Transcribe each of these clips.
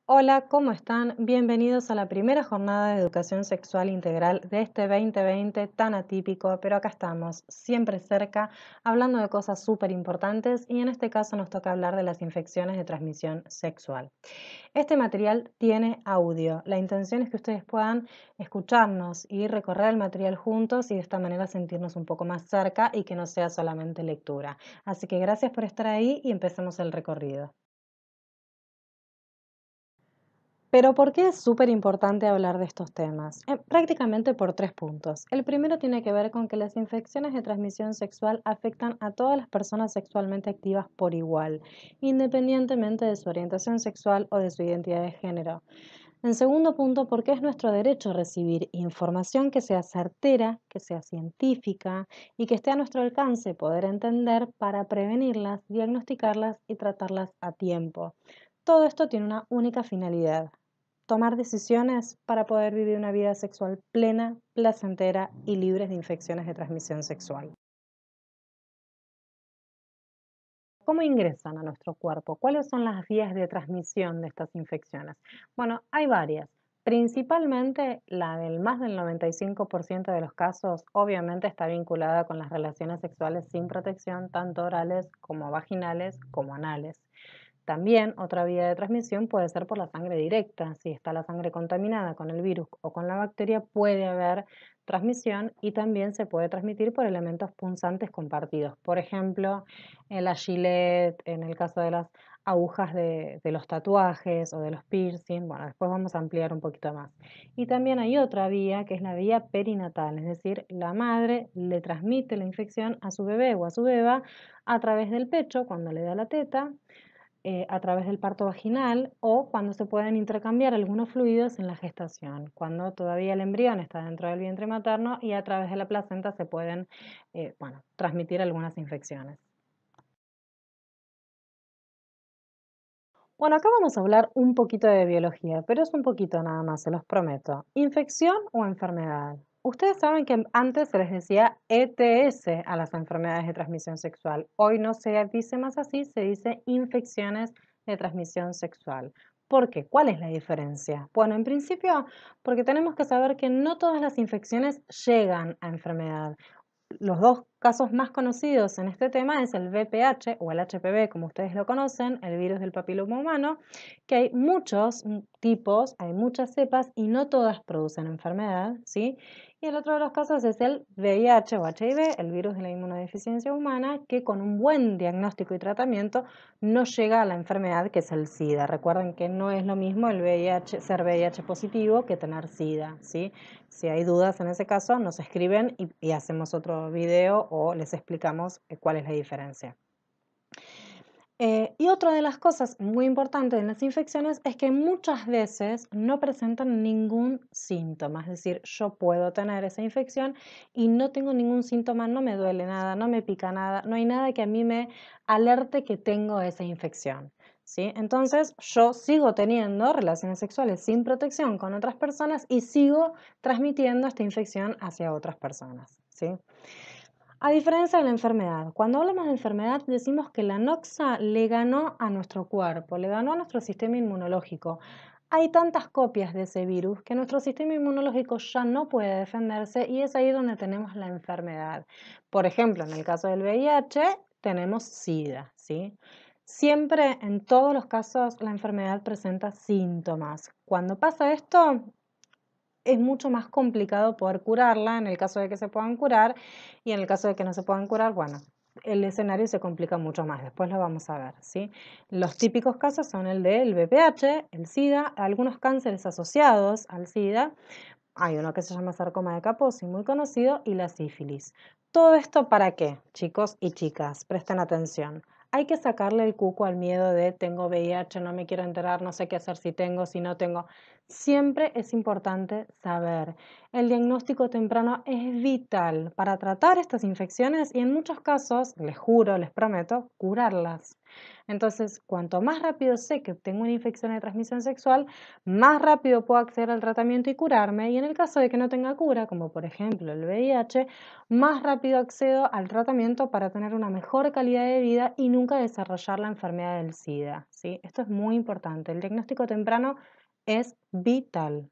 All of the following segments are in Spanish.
Hola, ¿cómo están? Bienvenidos a la primera jornada de educación sexual integral de este 2020 tan atípico, pero acá estamos, siempre cerca, hablando de cosas súper importantes y en este caso nos toca hablar de las infecciones de transmisión sexual. Este material tiene audio. La intención es que ustedes puedan escucharnos y recorrer el material juntos y de esta manera sentirnos un poco más cerca y que no sea solamente lectura. Así que gracias por estar ahí y empecemos el recorrido. Pero ¿por qué es súper importante hablar de estos temas? Prácticamente por tres puntos. El primero tiene que ver con que las infecciones de transmisión sexual afectan a todas las personas sexualmente activas por igual, independientemente de su orientación sexual o de su identidad de género. En segundo punto, porque es nuestro derecho recibir información que sea certera, que sea científica y que esté a nuestro alcance poder entender para prevenirlas, diagnosticarlas y tratarlas a tiempo. Todo esto tiene una única finalidad: tomar decisiones para poder vivir una vida sexual plena, placentera y libre de infecciones de transmisión sexual. ¿Cómo ingresan a nuestro cuerpo? ¿Cuáles son las vías de transmisión de estas infecciones? Bueno, hay varias. Principalmente la del más del 95% de los casos, obviamente está vinculada con las relaciones sexuales sin protección, tanto orales como vaginales como anales. También otra vía de transmisión puede ser por la sangre directa. Si está la sangre contaminada con el virus o con la bacteria, puede haber transmisión y también se puede transmitir por elementos punzantes compartidos. Por ejemplo, en la Gillette, en el caso de las agujas de los tatuajes o de los piercing. Bueno, después vamos a ampliar un poquito más. Y también hay otra vía que es la vía perinatal, es decir, la madre le transmite la infección a su bebé o a su beba a través del pecho cuando le da la teta, a través del parto vaginal o cuando se pueden intercambiar algunos fluidos en la gestación, cuando todavía el embrión está dentro del vientre materno y a través de la placenta se pueden, transmitir algunas infecciones. Bueno, acá vamos a hablar un poquito de biología, pero es un poquito nada más, se los prometo. ¿Infección o enfermedad? Ustedes saben que antes se les decía ETS a las enfermedades de transmisión sexual. Hoy no se dice más así, se dice infecciones de transmisión sexual. ¿Por qué? ¿Cuál es la diferencia? Bueno, en principio, porque tenemos que saber que no todas las infecciones llegan a enfermedad. Los dos casos más conocidos en este tema es el VPH o el HPV, como ustedes lo conocen, el virus del papiloma humano, que hay muchos tipos, hay muchas cepas y no todas producen enfermedad, ¿sí? Y el otro de los casos es el VIH o HIV, el virus de la inmunodeficiencia humana, que con un buen diagnóstico y tratamiento no llega a la enfermedad que es el SIDA. Recuerden que no es lo mismo el VIH, ser VIH positivo que tener SIDA, ¿sí? Si hay dudas en ese caso, nos escriben y hacemos otro video o les explicamos cuál es la diferencia. Y otra de las cosas muy importantes en las infecciones es que muchas veces no presentan ningún síntoma, es decir, yo puedo tener esa infección y no tengo ningún síntoma, no me duele nada, no me pica nada, no hay nada que a mí me alerte que tengo esa infección, ¿sí? Entonces yo sigo teniendo relaciones sexuales sin protección con otras personas y sigo transmitiendo esta infección hacia otras personas, ¿sí? A diferencia de la enfermedad, cuando hablamos de enfermedad decimos que la noxa le ganó a nuestro cuerpo, le ganó a nuestro sistema inmunológico. Hay tantas copias de ese virus que nuestro sistema inmunológico ya no puede defenderse y es ahí donde tenemos la enfermedad. Por ejemplo, en el caso del VIH tenemos SIDA, ¿sí? Siempre, en todos los casos, la enfermedad presenta síntomas. Cuando pasa esto, es mucho más complicado poder curarla en el caso de que se puedan curar y en el caso de que no se puedan curar, bueno, el escenario se complica mucho más, después lo vamos a ver, ¿sí? Los típicos casos son el del VPH, el SIDA, algunos cánceres asociados al SIDA, hay uno que se llama sarcoma de Kaposi, muy conocido, y la sífilis. ¿Todo esto para qué, chicos y chicas? Presten atención. Hay que sacarle el cuco al miedo de tengo VIH, no me quiero enterar, no sé qué hacer si tengo, si no tengo. Siempre es importante saber. el diagnóstico temprano es vital para tratar estas infecciones y en muchos casos, les juro, les prometo, curarlas. Entonces, cuanto más rápido sé que tengo una infección de transmisión sexual, más rápido puedo acceder al tratamiento y curarme. Y en el caso de que no tenga cura, como por ejemplo el VIH, más rápido accedo al tratamiento para tener una mejor calidad de vida y nunca desarrollar la enfermedad del SIDA, ¿sí? Esto es muy importante. El diagnóstico temprano es vital.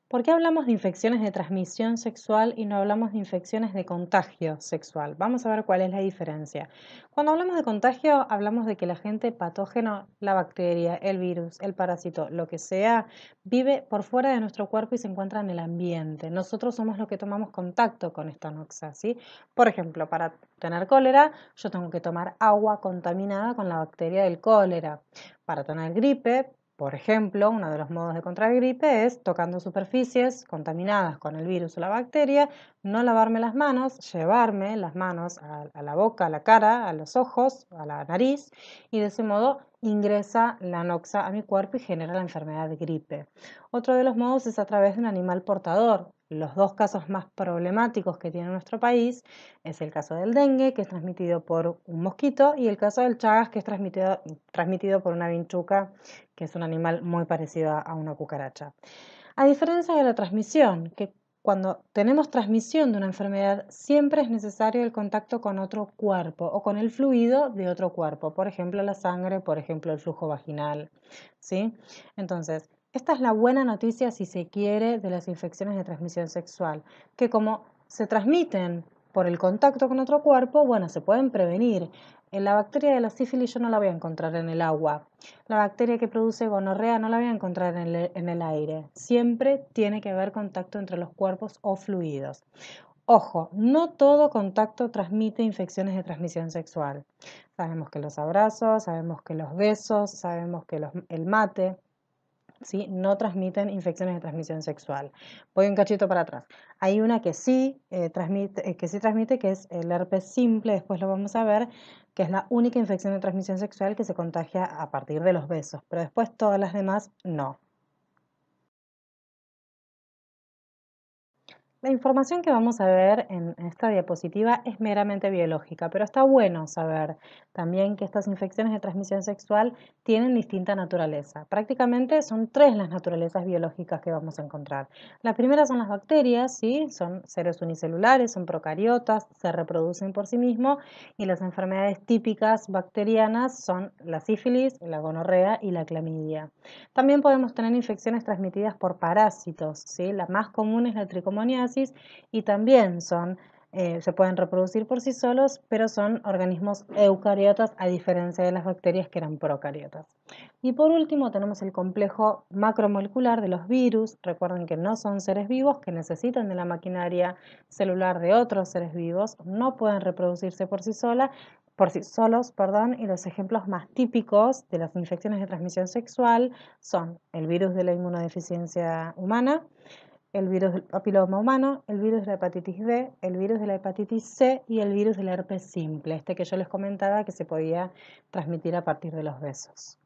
¿Por qué hablamos de infecciones de transmisión sexual y no hablamos de infecciones de contagio sexual? Vamos a ver cuál es la diferencia. Cuando hablamos de contagio, hablamos de que el agente patógeno, la bacteria, el virus, el parásito, lo que sea, vive por fuera de nuestro cuerpo y se encuentra en el ambiente. Nosotros somos los que tomamos contacto con esta noxa, ¿sí? Por ejemplo, para tener cólera, yo tengo que tomar agua contaminada con la bacteria del cólera. Para tener gripe, por ejemplo, uno de los modos de contraer gripe es tocando superficies contaminadas con el virus o la bacteria, no lavarme las manos, llevarme las manos a la boca, a la cara, a los ojos, a la nariz y de ese modo ingresa la noxa a mi cuerpo y genera la enfermedad de gripe. Otro de los modos es a través de un animal portador. Los dos casos más problemáticos que tiene nuestro país es el caso del dengue, que es transmitido por un mosquito, y el caso del Chagas, que es transmitido por una vinchuca, que es un animal muy parecido a una cucaracha. A diferencia de la transmisión, que cuando tenemos transmisión de una enfermedad, siempre es necesario el contacto con otro cuerpo o con el fluido de otro cuerpo, por ejemplo la sangre, por ejemplo el flujo vaginal, ¿sí? Entonces, esta es la buena noticia si se quiere de las infecciones de transmisión sexual, que como se transmiten por el contacto con otro cuerpo, bueno, se pueden prevenir. La bacteria de la sífilis yo no la voy a encontrar en el agua. La bacteria que produce gonorrea no la voy a encontrar en el aire. Siempre tiene que haber contacto entre los cuerpos o fluidos. Ojo, no todo contacto transmite infecciones de transmisión sexual. Sabemos que los abrazos, sabemos que los besos, sabemos que el mate, ¿sí? No transmiten infecciones de transmisión sexual. Voy un cachito para atrás. Hay una que sí, transmite, que es el herpes simple, después lo vamos a ver, que es la única infección de transmisión sexual que se contagia a partir de los besos, pero después todas las demás no. La información que vamos a ver en esta diapositiva es meramente biológica, pero está bueno saber también que estas infecciones de transmisión sexual tienen distinta naturaleza. Prácticamente son tres las naturalezas biológicas que vamos a encontrar. La primera son las bacterias, ¿sí? Son seres unicelulares, son procariotas, se reproducen por sí mismos y las enfermedades típicas bacterianas son la sífilis, la gonorrea y la clamidia. También podemos tener infecciones transmitidas por parásitos, ¿sí? La más común es la tricomoniasis y también se pueden reproducir por sí solos, pero son organismos eucariotas a diferencia de las bacterias que eran procariotas. Y por último tenemos el complejo macromolecular de los virus. Recuerden que no son seres vivos, que necesitan de la maquinaria celular de otros seres vivos, no pueden reproducirse por sí solos, perdón, y los ejemplos más típicos de las infecciones de transmisión sexual son el virus de la inmunodeficiencia humana, el virus del papiloma humano, el virus de la hepatitis B, el virus de la hepatitis C y el virus del herpes simple, este que yo les comentaba que se podía transmitir a partir de los besos.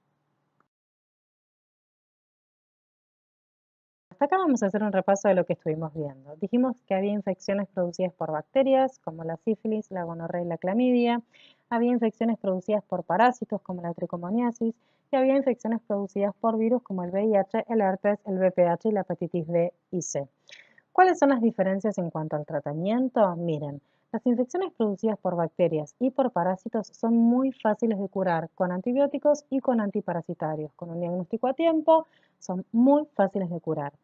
Hasta acá vamos a hacer un repaso de lo que estuvimos viendo. Dijimos que había infecciones producidas por bacterias, como la sífilis, la gonorrea y la clamidia. Había infecciones producidas por parásitos, como la tricomoniasis. Y había infecciones producidas por virus, como el VIH, el herpes, el VPH y la hepatitis B y C. ¿Cuáles son las diferencias en cuanto al tratamiento? Miren, las infecciones producidas por bacterias y por parásitos son muy fáciles de curar con antibióticos y con antiparasitarios. Con un diagnóstico a tiempo, son muy fáciles de curar.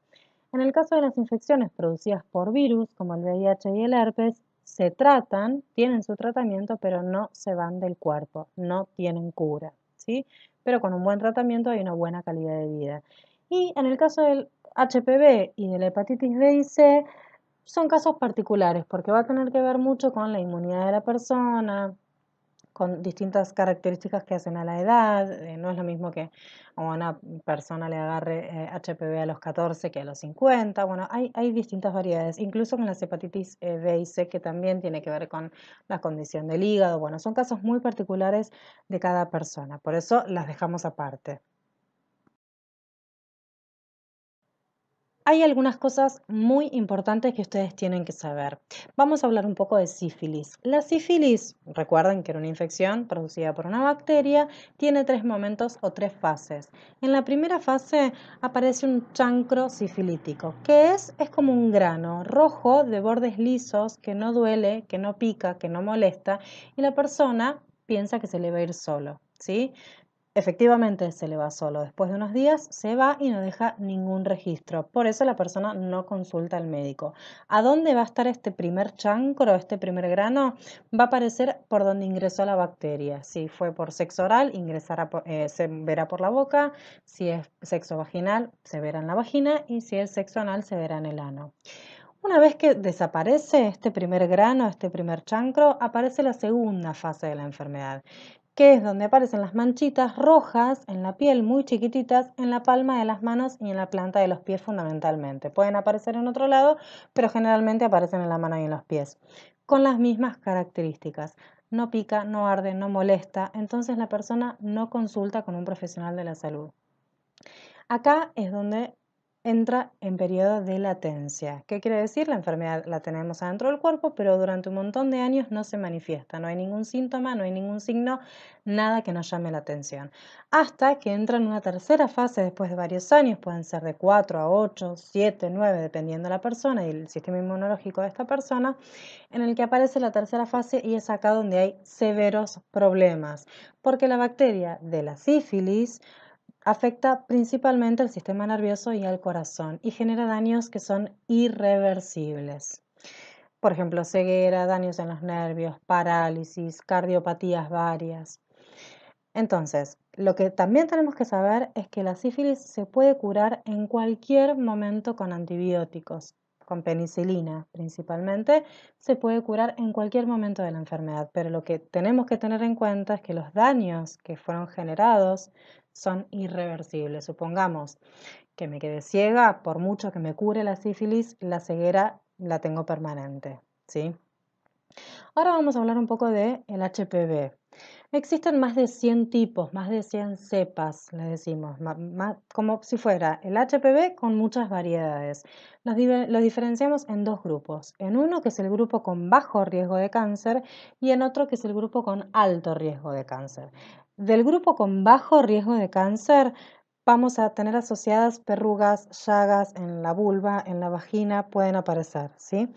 En el caso de las infecciones producidas por virus, como el VIH y el herpes, se tratan, tienen su tratamiento, pero no se van del cuerpo, no tienen cura, ¿sí? Pero con un buen tratamiento hay una buena calidad de vida. Y en el caso del HPV y de la hepatitis B y C, son casos particulares, porque va a tener que ver mucho con la inmunidad de la persona, con distintas características que hacen a la edad. No es lo mismo que a una persona le agarre HPV a los 14 que a los 50. Bueno, hay distintas variedades, incluso con las hepatitis B y C, que también tiene que ver con la condición del hígado. Bueno, son casos muy particulares de cada persona, por eso las dejamos aparte. Hay algunas cosas muy importantes que ustedes tienen que saber. Vamos a hablar un poco de sífilis. La sífilis, recuerden que era una infección producida por una bacteria, tiene 3 momentos o 3 fases. En la primera fase aparece un chancro sifilítico, que es como un grano rojo de bordes lisos que no duele, que no pica, que no molesta, y la persona piensa que se le va a ir solo, ¿sí? Efectivamente se le va solo. Después de unos días se va y no deja ningún registro. Por eso la persona no consulta al médico. ¿A dónde va a estar este primer chancro, este primer grano? Va a aparecer por donde ingresó la bacteria. Si fue por sexo oral, se verá por la boca. Si es sexo vaginal, se verá en la vagina. Y si es sexo anal, se verá en el ano. Una vez que desaparece este primer grano, este primer chancro, aparece la segunda fase de la enfermedad, que es donde aparecen las manchitas rojas en la piel, muy chiquititas, en la palma de las manos y en la planta de los pies fundamentalmente. Pueden aparecer en otro lado, pero generalmente aparecen en la mano y en los pies, con las mismas características. No pica, no arde, no molesta, entonces la persona no consulta con un profesional de la salud. Acá es donde entra en periodo de latencia. ¿Qué quiere decir? La enfermedad la tenemos adentro del cuerpo, pero durante un montón de años no se manifiesta. No hay ningún síntoma, no hay ningún signo, nada que nos llame la atención. Hasta que entra en una tercera fase después de varios años, pueden ser de 4 a 8, 7, 9, dependiendo de la persona y el sistema inmunológico de esta persona, en el que aparece la tercera fase y es acá donde hay severos problemas, porque la bacteria de la sífilis afecta principalmente al sistema nervioso y al corazón y genera daños que son irreversibles. Por ejemplo, ceguera, daños en los nervios, parálisis, cardiopatías varias. Entonces, lo que también tenemos que saber es que la sífilis se puede curar en cualquier momento con antibióticos, con penicilina principalmente, se puede curar en cualquier momento de la enfermedad, pero lo que tenemos que tener en cuenta es que los daños que fueron generados son irreversibles. Supongamos que me quedé ciega, por mucho que me cure la sífilis, la ceguera la tengo permanente, ¿sí? Ahora vamos a hablar un poco del HPV. Existen más de 100 tipos, más de 100 cepas, le decimos, como si fuera el HPV con muchas variedades. Los diferenciamos en dos grupos, en uno que es el grupo con bajo riesgo de cáncer y en otro que es el grupo con alto riesgo de cáncer. Del grupo con bajo riesgo de cáncer vamos a tener asociadas verrugas, llagas en la vulva, en la vagina, pueden aparecer, ¿sí?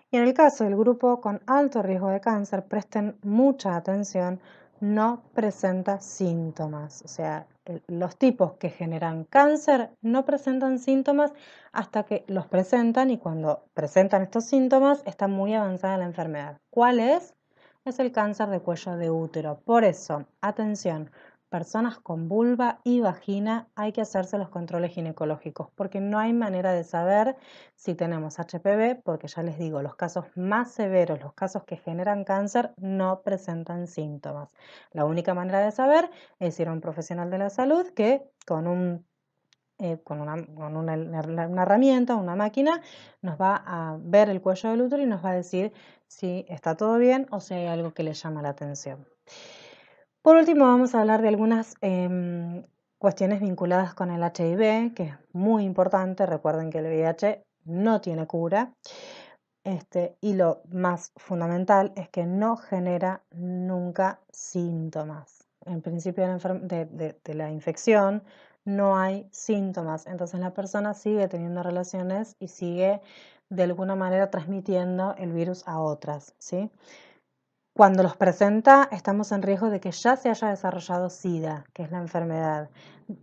Y en el caso del grupo con alto riesgo de cáncer, presten mucha atención, no presenta síntomas. O sea, los tipos que generan cáncer no presentan síntomas hasta que los presentan y cuando presentan estos síntomas está muy avanzada la enfermedad. ¿Cuál es? Es el cáncer de cuello de útero. Por eso, atención, personas con vulva y vagina hay que hacerse los controles ginecológicos porque no hay manera de saber si tenemos HPV, porque ya les digo, los casos más severos, los casos que generan cáncer, no presentan síntomas. La única manera de saber es ir a un profesional de la salud que con una herramienta, una máquina, nos va a ver el cuello del útero y nos va a decir si está todo bien o si hay algo que le llama la atención. Por último, vamos a hablar de algunas cuestiones vinculadas con el HIV, que es muy importante. Recuerden que el VIH no tiene cura. Y lo más fundamental es que no genera nunca síntomas. En principio de la infección no hay síntomas, entonces la persona sigue teniendo relaciones y sigue de alguna manera transmitiendo el virus a otras, ¿sí? Cuando los presenta, estamos en riesgo de que ya se haya desarrollado SIDA, que es la enfermedad.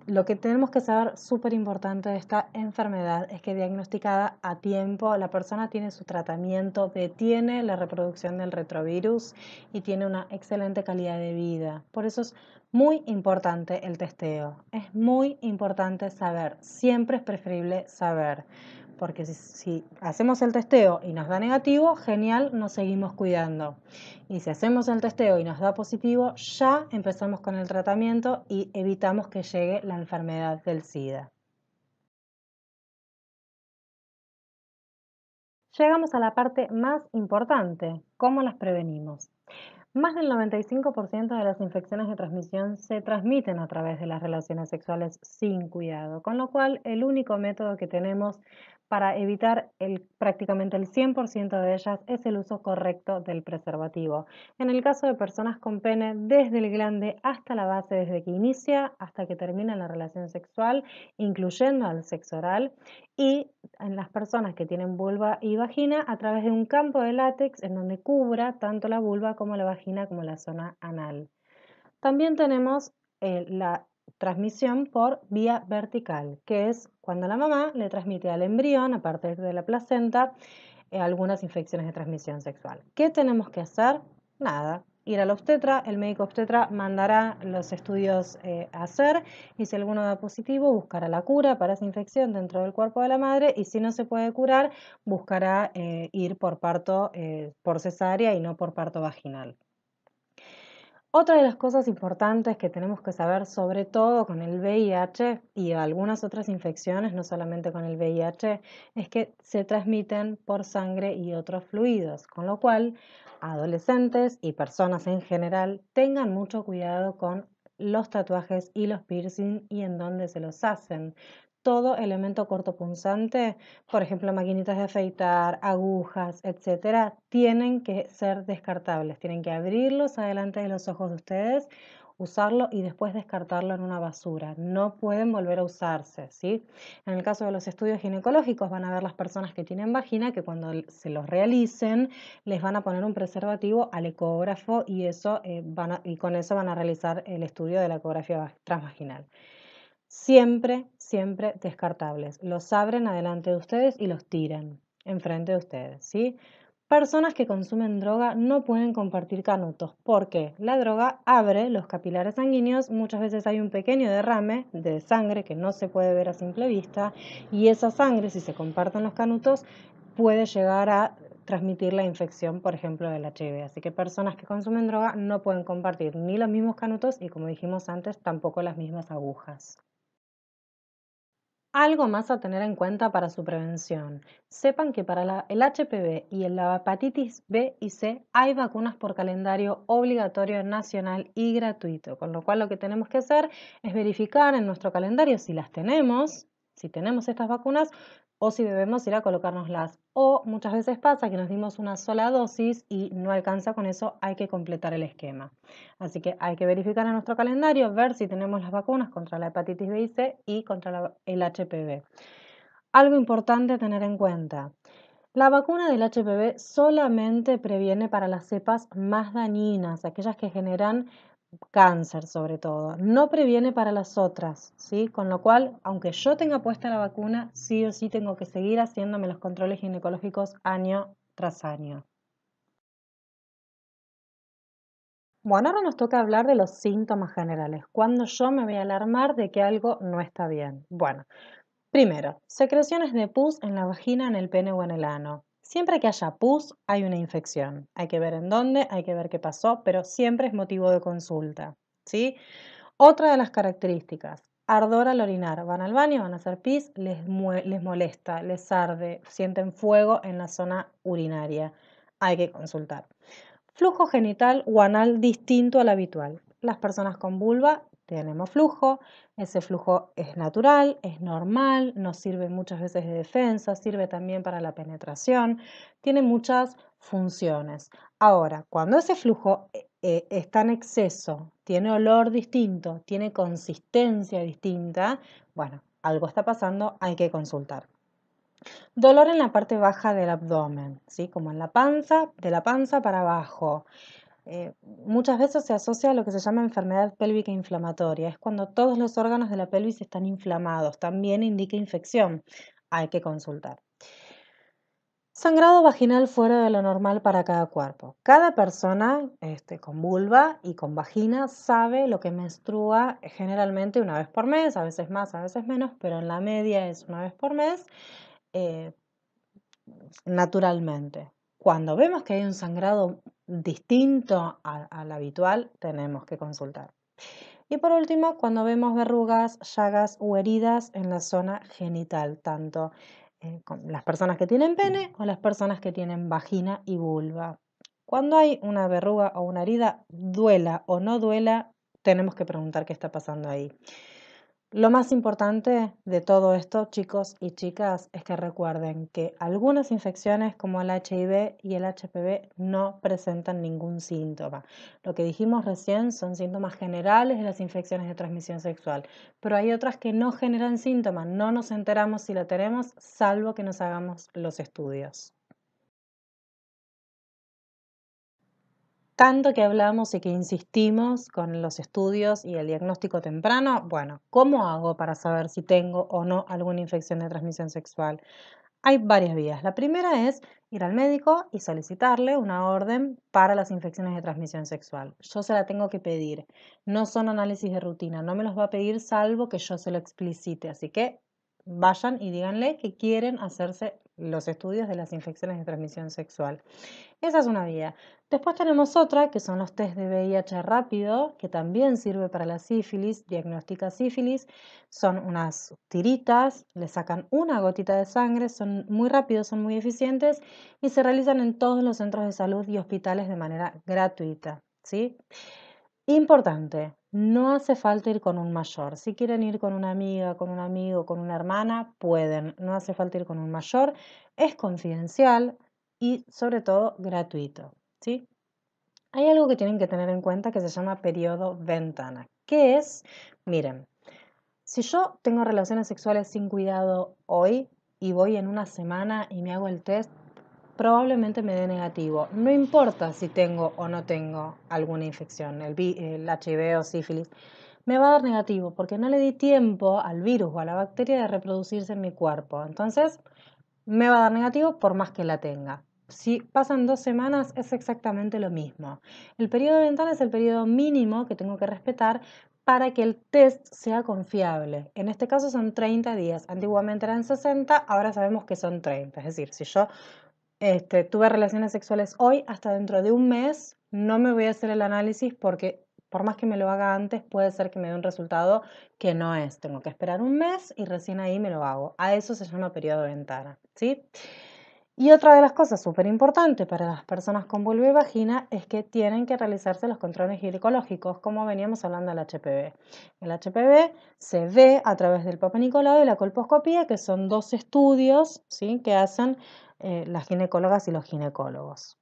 Lo que tenemos que saber, súper importante de esta enfermedad, es que diagnosticada a tiempo, la persona tiene su tratamiento, detiene la reproducción del retrovirus y tiene una excelente calidad de vida. Por eso es muy importante el testeo. Es muy importante saber. Siempre es preferible saber. Porque si hacemos el testeo y nos da negativo, genial, nos seguimos cuidando. Y si hacemos el testeo y nos da positivo, ya empezamos con el tratamiento y evitamos que llegue la enfermedad del SIDA. Llegamos a la parte más importante, ¿cómo las prevenimos? Más del 95% de las infecciones de transmisión se transmiten a través de las relaciones sexuales sin cuidado, con lo cual el único método que tenemos para evitar prácticamente el 100% de ellas es el uso correcto del preservativo. En el caso de personas con pene, desde el glande hasta la base, desde que inicia hasta que termina la relación sexual, incluyendo al sexo oral, y en las personas que tienen vulva y vagina a través de un campo de látex en donde cubra tanto la vulva como la vagina como la zona anal. También tenemos la transmisión por vía vertical, que es cuando la mamá le transmite al embrión, a partir de la placenta, algunas infecciones de transmisión sexual. ¿Qué tenemos que hacer? Nada. Ir al obstetra, el médico obstetra mandará los estudios a hacer y si alguno da positivo, buscará la cura para esa infección dentro del cuerpo de la madre y si no se puede curar, buscará ir por parto por cesárea y no por parto vaginal. Otra de las cosas importantes que tenemos que saber, sobre todo con el VIH y algunas otras infecciones, no solamente con el VIH, es que se transmiten por sangre y otros fluidos, con lo cual adolescentes y personas en general tengan mucho cuidado con los tatuajes y los piercing y en dónde se los hacen. Todo elemento cortopunzante, por ejemplo, maquinitas de afeitar, agujas, etcétera, tienen que ser descartables. Tienen que abrirlos adelante de los ojos de ustedes, usarlo y después descartarlo en una basura. No pueden volver a usarse, ¿sí? En el caso de los estudios ginecológicos van a ver las personas que tienen vagina que cuando se los realicen les van a poner un preservativo al ecógrafo y y con eso van a realizar el estudio de la ecografía transvaginal. Siempre, siempre descartables. Los abren adelante de ustedes y los tiran enfrente de ustedes, ¿sí? Personas que consumen droga no pueden compartir canutos porque la droga abre los capilares sanguíneos, muchas veces hay un pequeño derrame de sangre que no se puede ver a simple vista y esa sangre, si se comparten los canutos, puede llegar a transmitir la infección, por ejemplo, del HIV. Así que personas que consumen droga no pueden compartir ni los mismos canutos y, como dijimos antes, tampoco las mismas agujas. Algo más a tener en cuenta para su prevención. Sepan que para el HPV y la hepatitis B y C hay vacunas por calendario obligatorio nacional y gratuito, con lo cual lo que tenemos que hacer es verificar en nuestro calendario si las tenemos, si tenemos estas vacunas o si debemos ir a colocárnoslas. O muchas veces pasa que nos dimos una sola dosis y no alcanza con eso, hay que completar el esquema. Así que hay que verificar en nuestro calendario, ver si tenemos las vacunas contra la hepatitis B y C y contra el HPV. Algo importante a tener en cuenta. La vacuna del HPV solamente previene para las cepas más dañinas, aquellas que generan cáncer sobre todo. No previene para las otras, ¿sí? Con lo cual, aunque yo tenga puesta la vacuna, sí o sí tengo que seguir haciéndome los controles ginecológicos año tras año. Bueno, ahora nos toca hablar de los síntomas generales. Cuando yo me voy a alarmar de que algo no está bien. Bueno, primero, secreciones de pus en la vagina, en el pene o en el ano. Siempre que haya pus, hay una infección. Hay que ver en dónde, hay que ver qué pasó, pero siempre es motivo de consulta, ¿sí? Otra de las características, ardor al orinar. Van al baño, van a hacer pis, les molesta, les arde, sienten fuego en la zona urinaria. Hay que consultar. Flujo genital o anal distinto al habitual. Las personas con vulva tenemos flujo, ese flujo es natural, es normal, nos sirve muchas veces de defensa, sirve también para la penetración, tiene muchas funciones. Ahora, cuando ese flujo está en exceso, tiene olor distinto, tiene consistencia distinta, bueno, algo está pasando, hay que consultar. Dolor en la parte baja del abdomen, ¿sí? Como en la panza, de la panza para abajo. Muchas veces se asocia a lo que se llama enfermedad pélvica inflamatoria. Es cuando todos los órganos de la pelvis están inflamados. También indica infección. Hay que consultar. Sangrado vaginal fuera de lo normal para cada cuerpo. Cada persona con vulva y con vagina sabe lo que menstrua generalmente una vez por mes, a veces más, a veces menos, pero en la media es una vez por mes. eh, Naturalmente. Cuando vemos que hay un sangrado distinto al habitual, tenemos que consultar. Y por último, cuando vemos verrugas, llagas o heridas en la zona genital, tanto con las personas que tienen pene o las personas que tienen vagina y vulva. Cuando hay una verruga o una herida, duela o no duela, tenemos que preguntar qué está pasando ahí. Lo más importante de todo esto, chicos y chicas, es que recuerden que algunas infecciones como el HIV y el HPV no presentan ningún síntoma. Lo que dijimos recién son síntomas generales de las infecciones de transmisión sexual, pero hay otras que no generan síntomas, no nos enteramos si la tenemos, salvo que nos hagamos los estudios. Tanto que hablamos y que insistimos con los estudios y el diagnóstico temprano, bueno, ¿cómo hago para saber si tengo o no alguna infección de transmisión sexual? Hay varias vías. La primera es ir al médico y solicitarle una orden para las infecciones de transmisión sexual. Yo se la tengo que pedir. No son análisis de rutina, no me los va a pedir salvo que yo se lo explicite. Así que vayan y díganle que quieren hacerse los estudios de las infecciones de transmisión sexual. Esa es una vía. Después tenemos otra, que son los test de VIH rápido, que también sirve para la sífilis, diagnostica sífilis. Son unas tiritas, le sacan una gotita de sangre, son muy rápidos, son muy eficientes y se realizan en todos los centros de salud y hospitales de manera gratuita, ¿sí? Importante, no hace falta ir con un mayor. Si quieren ir con una amiga, con un amigo, con una hermana, pueden. No hace falta ir con un mayor. Es confidencial y sobre todo gratuito, ¿sí? Hay algo que tienen que tener en cuenta que se llama periodo ventana. ¿Qué es? Miren, si yo tengo relaciones sexuales sin cuidado hoy y voy en una semana y me hago el test, probablemente me dé negativo. No importa si tengo o no tengo alguna infección, el HIV o sífilis, me va a dar negativo porque no le di tiempo al virus o a la bacteria de reproducirse en mi cuerpo. Entonces, me va a dar negativo por más que la tenga. Si pasan 2 semanas es exactamente lo mismo. El periodo de ventana es el periodo mínimo que tengo que respetar para que el test sea confiable. En este caso son 30 días. Antiguamente eran 60, ahora sabemos que son 30. Es decir, si yo tuve relaciones sexuales hoy, hasta dentro de un mes, no me voy a hacer el análisis porque por más que me lo haga antes, puede ser que me dé un resultado que no es. Tengo que esperar un mes y recién ahí me lo hago. A eso se llama periodo de ventana, ¿sí? Y otra de las cosas súper importantes para las personas con vulva y vagina es que tienen que realizarse los controles ginecológicos, como veníamos hablando del HPV. El HPV se ve a través del Papa Nicolau y la colposcopía, que son 2 estudios, ¿sí?, que hacen las ginecólogas y los ginecólogos.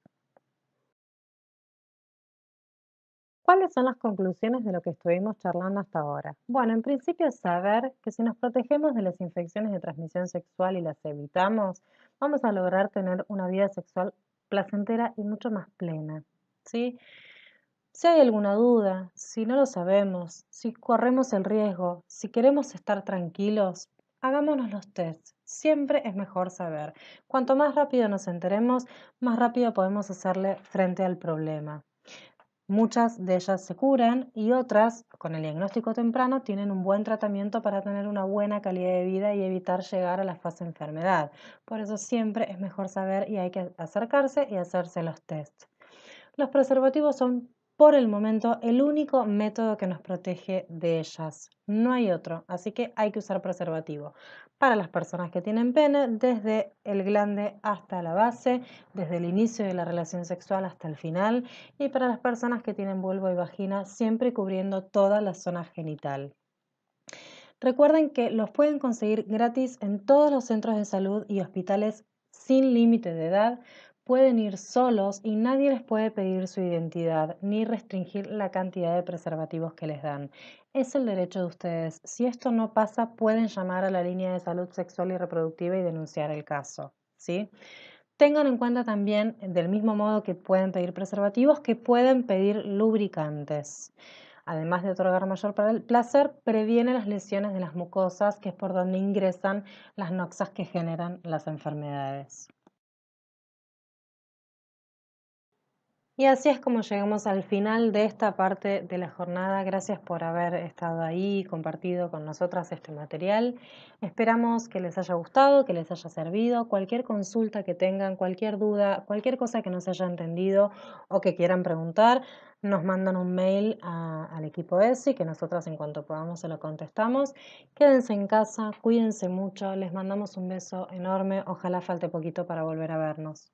¿Cuáles son las conclusiones de lo que estuvimos charlando hasta ahora? Bueno, en principio es saber que si nos protegemos de las infecciones de transmisión sexual y las evitamos, vamos a lograr tener una vida sexual placentera y mucho más plena, ¿sí? Si hay alguna duda, si no lo sabemos, si corremos el riesgo, si queremos estar tranquilos, hagámonos los tests. Siempre es mejor saber. Cuanto más rápido nos enteremos, más rápido podemos hacerle frente al problema. Muchas de ellas se curan y otras, con el diagnóstico temprano, tienen un buen tratamiento para tener una buena calidad de vida y evitar llegar a la fase enfermedad. Por eso siempre es mejor saber y hay que acercarse y hacerse los tests. Los preservativos son, por el momento, el único método que nos protege de ellas. No hay otro, así que hay que usar preservativo. Para las personas que tienen pene, desde el glande hasta la base, desde el inicio de la relación sexual hasta el final, y para las personas que tienen vulva y vagina, siempre cubriendo toda la zona genital. Recuerden que los pueden conseguir gratis en todos los centros de salud y hospitales sin límite de edad. Pueden ir solos y nadie les puede pedir su identidad ni restringir la cantidad de preservativos que les dan. Es el derecho de ustedes. Si esto no pasa, pueden llamar a la línea de salud sexual y reproductiva y denunciar el caso, ¿sí? Tengan en cuenta también, del mismo modo que pueden pedir preservativos, que pueden pedir lubricantes. Además de otorgar mayor placer, previene las lesiones de las mucosas, que es por donde ingresan las noxas que generan las enfermedades. Y así es como llegamos al final de esta parte de la jornada. Gracias por haber estado ahí y compartido con nosotras este material. Esperamos que les haya gustado, que les haya servido. Cualquier consulta que tengan, cualquier duda, cualquier cosa que no se haya entendido o que quieran preguntar, nos mandan un mail al equipo ESI, que nosotras en cuanto podamos se lo contestamos. Quédense en casa, cuídense mucho, les mandamos un beso enorme. Ojalá falte poquito para volver a vernos.